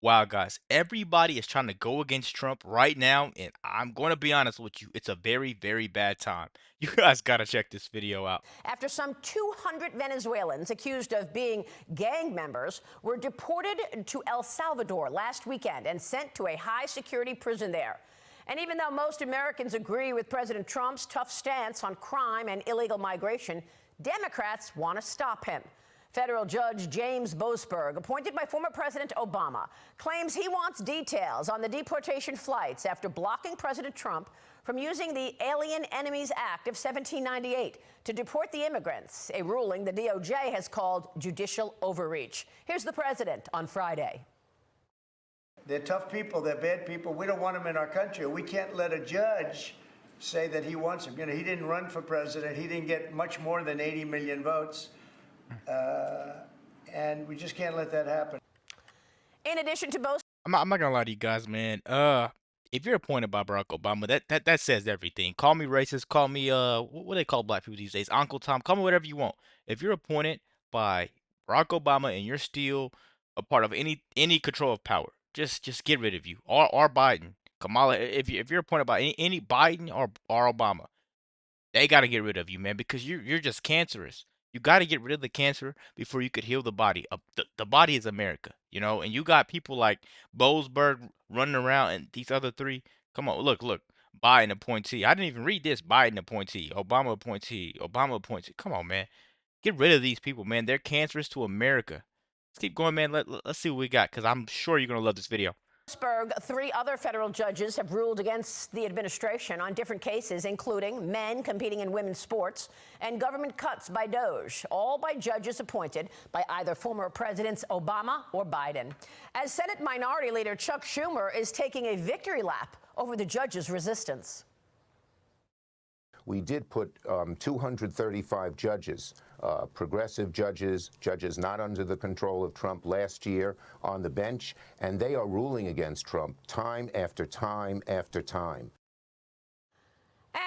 Wow, guys, everybody is trying to go against Trump right now, and I'm going to be honest with you, it's a very, very bad time. You guys got to check this video out. After some 200 Venezuelans accused of being gang members were deported to El Salvador last weekend and sent to a high-security prison there. And even though most Americans agree with President Trump's tough stance on crime and illegal migration, Democrats want to stop him. Federal Judge James Boasberg, appointed by former President Obama, claims he wants details on the deportation flights after blocking President Trump from using the Alien Enemies Act of 1798 to deport the immigrants, a ruling the DOJ has called judicial overreach. Here's the president on Friday. They're tough people. They're bad people. We don't want them in our country. We can't let a judge say that he wants them. You know, he didn't run for president. He didn't get much more than 80 million votes. And we just can't let that happen. In addition to both, I'm not gonna lie to you guys, man. If you're appointed by Barack Obama, that says everything. Call me racist, call me what do they call black people these days? Uncle Tom, call me whatever you want. If you're appointed by Barack Obama and you're still a part of any control of power, just get rid of you. Or Biden, Kamala. If you're appointed by any Biden or Obama, they got to get rid of you, man, because you're just cancerous. You got to get rid of the cancer before you could heal the body. The body is America, you know, and you got people like Boasberg running around and these other three. Come on, look. Biden appointee. I didn't even read this. Biden appointee. Obama appointee. Obama appointee. Come on, man. Get rid of these people, man. They're cancerous to America. Let's keep going, man. Let's see what we got, because I'm sure you're going to love this video. Boasberg, three other federal judges have ruled against the administration on different cases, including men competing in women's sports and government cuts by DOJ, all by judges appointed by either former Presidents Obama or Biden. As Senate Minority Leader Chuck Schumer is taking a victory lap over the judges' resistance. We did put 235 judges, progressive judges, judges not under the control of Trump last year on the bench, and they are ruling against Trump time after time after time.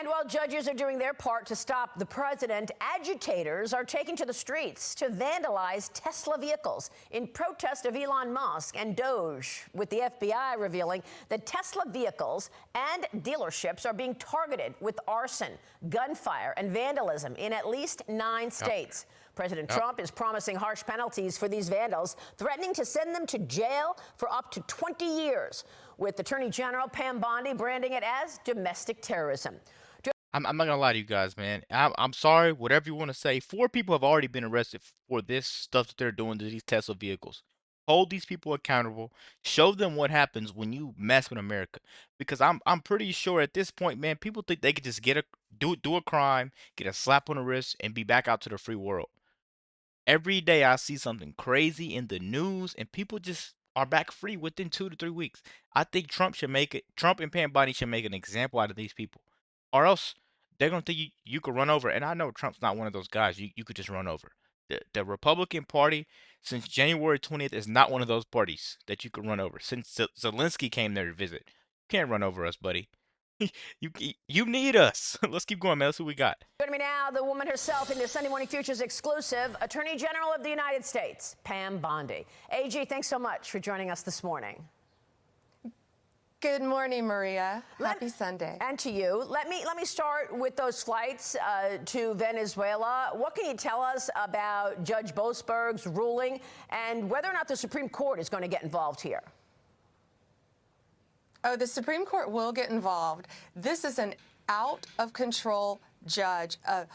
And while judges are doing their part to stop the president, agitators are taking to the streets to vandalize Tesla vehicles in protest of Elon Musk and DOJ, with the FBI revealing that Tesla vehicles and dealerships are being targeted with arson, gunfire, and vandalism in at least 9 states. President Trump is promising harsh penalties for these vandals, threatening to send them to jail for up to 20 years, with Attorney General Pam Bondi branding it as domestic terrorism. I'm not gonna lie to you guys, man. I'm sorry, whatever you want to say. 4 people have already been arrested for this stuff that they're doing to these Tesla vehicles. Hold these people accountable. Show them what happens when you mess with America. Because I'm pretty sure at this point, man, people think they could just do a crime, get a slap on the wrist, and be back out to the free world. Every day I see something crazy in the news, and people just are back free within 2 to 3 weeks. I think Trump and Pam Bondi should make an example out of these people, or else they're gonna think you could run over. And I know Trump's not one of those guys you could just run over. The Republican Party since January 20th is not one of those parties that you could run over. Since Zelensky came there to visit, you can't run over us, buddy. You need us. Let's keep going, man. Let's see what we got. Joining me now, the woman herself in the Sunday Morning Futures exclusive, Attorney General of the United States, Pam Bondi. AG, thanks so much for joining us this morning. Good morning, Maria. Happy Sunday. And to you. Let me start with those flights to Venezuela. What can you tell us about Judge Boasberg's ruling and whether or not the Supreme Court is going to get involved here? Oh, the Supreme Court will get involved. This is an out-of-control judge, a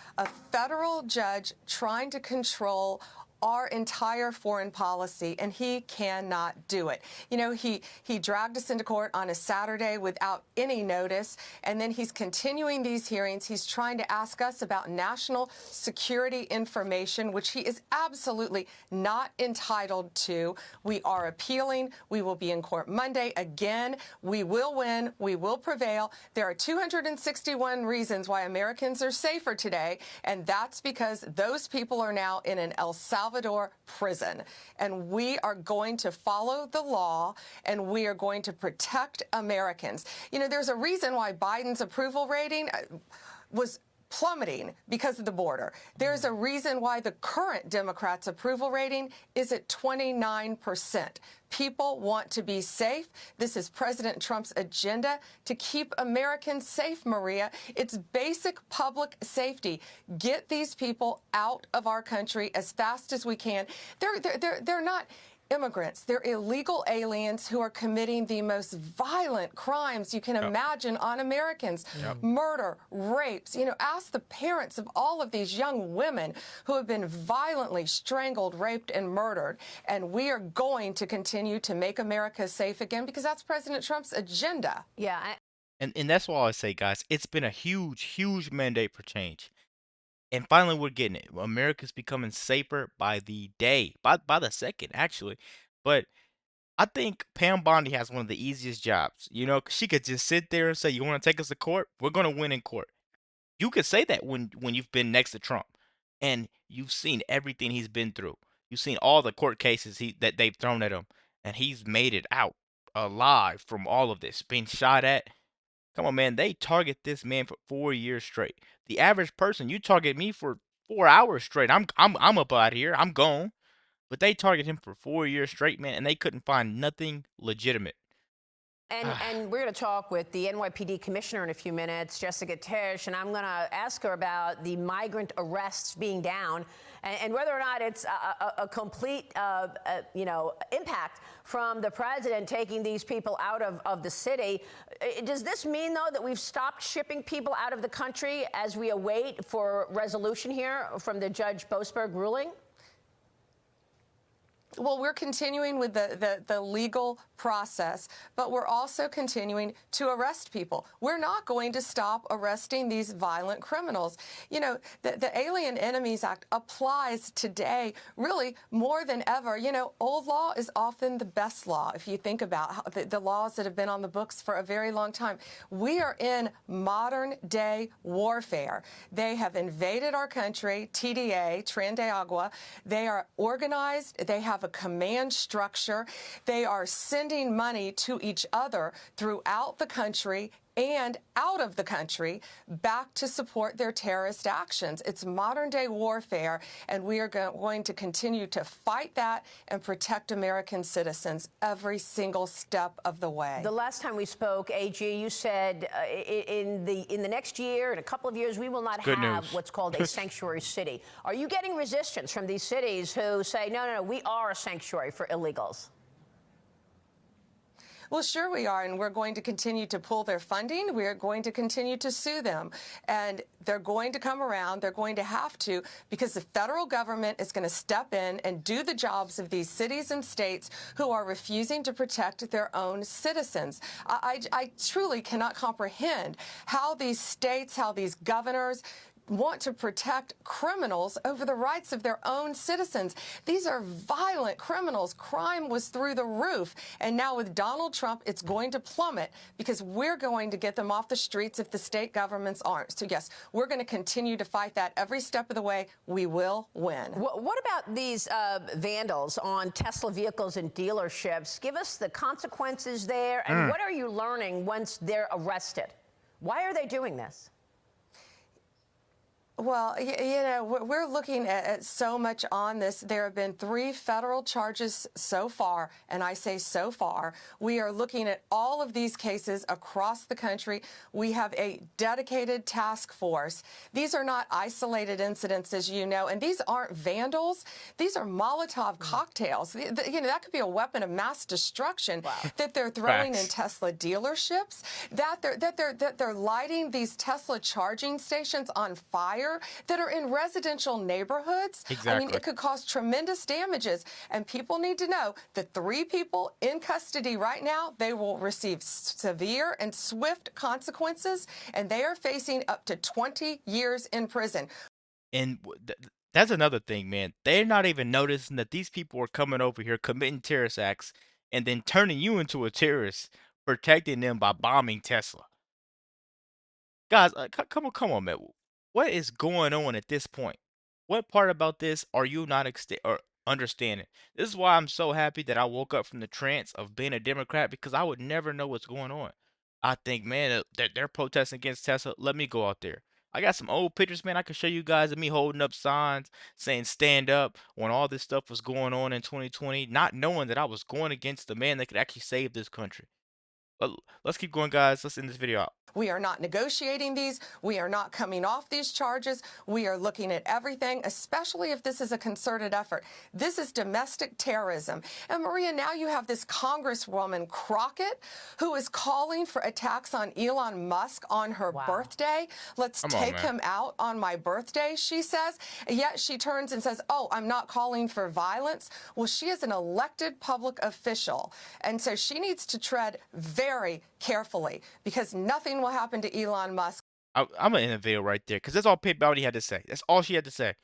federal judge trying to control our entire foreign policy, and he cannot do it. You know, he dragged us into court on a Saturday without any notice, and then he's continuing these hearings. He's trying to ask us about national security information, which he is absolutely not entitled to. We are appealing. We will be in court Monday. Again, we will win. We will prevail. There are 261 reasons why Americans are safer today, and that's because those people are now in an El Salvador prison. And we are going to follow the law, and we are going to protect Americans. You know, there's a reason why Biden's approval rating was plummeting because of the border. There's a reason why the current Democrats' approval rating is at 29%. People want to be safe. This is President Trump's agenda to keep Americans safe, Maria. It's basic public safety. Get these people out of our country as fast as we can. They're not immigrants. They're illegal aliens who are committing the most violent crimes you can imagine on Americans. Murder, rapes. You know, ask the parents of all of these young women who have been violently strangled, raped, and murdered. And we are going to continue to make America safe again because that's President Trump's agenda. Yeah. And that's why I say, guys, it's been a huge, huge mandate for change. And finally, we're getting it. America's becoming safer by the day, by the second, actually. But I think Pam Bondi has one of the easiest jobs. You know, 'cause she could just sit there and say, "You want to take us to court? We're gonna win in court." You could say that when you've been next to Trump, and you've seen everything he's been through. You've seen all the court cases that they've thrown at him, and he's made it out alive from all of this, being shot at. Come on, man. They target this man for 4 years straight. The average person, you target me for 4 hours straight. I'm up out here. I'm gone. But they target him for 4 years straight, man, and they couldn't find nothing legitimate. And we're going to talk with the NYPD commissioner in a few minutes, Jessica Tisch, and I'm going to ask her about the migrant arrests being down and whether or not it's a complete, impact from the president taking these people out of the city. Does this mean, though, that we've stopped shipping people out of the country as we await for resolution here from the Judge Boasberg ruling? Well, we're continuing with the legal process, but we're also continuing to arrest people. We're not going to stop arresting these violent criminals. You know, the Alien Enemies Act applies today really more than ever. You know, old law is often the best law if you think about how the laws that have been on the books for a very long time. We are in modern day warfare. They have invaded our country, TDA, Tren de Agua. They are organized. They have a command structure. They are sending money to each other throughout the country and out of the country back to support their terrorist actions. It's modern day warfare, and we are going to continue to fight that and protect American citizens every single step of the way. The last time we spoke, AG, you said in the next year, in a couple of years, we will not have what's called a sanctuary city. Are you getting resistance from these cities who say, no, we are a sanctuary for illegals? Well, sure we are, and we're going to continue to pull their funding. We're going to continue to sue them, and they're going to come around. They're going to have to, because the federal government is going to step in and do the jobs of these cities and states who are refusing to protect their own citizens. I truly cannot comprehend how these states, how these governors want to protect criminals over the rights of their own citizens. These are violent criminals. Crime was through the roof. And now with Donald Trump, it's going to plummet because we're going to get them off the streets if the state governments aren't. So, yes, we're going to continue to fight that every step of the way. We will win. What about these vandals on Tesla vehicles and dealerships? Give us the consequences there. And what are you learning once they're arrested? Why are they doing this? Well, you know, we're looking at so much on this. There have been 3 federal charges so far, and I say so far. We are looking at all of these cases across the country. We have a dedicated task force. These are not isolated incidents, as you know, and these aren't vandals. These are Molotov cocktails. You know, that could be a weapon of mass destruction that they're throwing in Tesla dealerships, that they're lighting these Tesla charging stations on fire that are in residential neighborhoods. Exactly. I mean, it could cause tremendous damages. And people need to know the 3 people in custody right now, they will receive severe and swift consequences, and they are facing up to 20 years in prison. And that's another thing, man. They're not even noticing that these people are coming over here committing terrorist acts and then turning you into a terrorist, protecting them by bombing Tesla. Guys, come on, man. What is going on at this point? What part about this are you not or understanding? This is why I'm so happy that I woke up from the trance of being a Democrat, because I would never know what's going on. I think, man, that they're protesting against Tesla. Let me go out there. I got some old pictures, man. I can show you guys of me holding up signs saying stand up when all this stuff was going on in 2020, not knowing that I was going against the man that could actually save this country. Let's keep going, guys. Let's end this video out. We are not negotiating these. We are not coming off these charges. We are looking at everything, especially if this is a concerted effort. This is domestic terrorism. And Maria, now you have this Congresswoman Crockett who is calling for attacks on Elon Musk on her birthday. Let's Come on, take man. him out on my birthday, she says. Yet she turns and says, oh, I'm not calling for violence. Well, she is an elected public official. And so she needs to tread very carefully because nothing will happen to Elon Musk. I'm gonna end the video right there because that's all Pip Bounty had to say. That's all she had to say.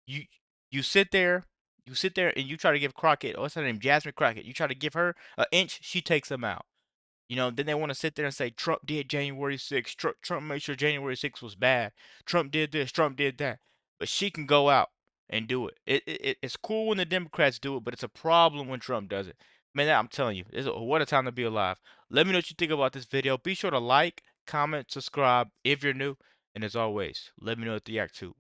You you sit there, and you try to give Crockett, what's her name, Jasmine Crockett. You try to give her an inch, she takes him out. Then they want to sit there and say Trump did January 6th. Trump made sure January 6th was bad. Trump did this. Trump did that. But she can go out and do it. It's cool when the Democrats do it, but it's a problem when Trump does it. Man, I'm telling you, what a time to be alive. Let me know what you think about this video. Be sure to like, comment, subscribe if you're new. And as always, let me know what the act too.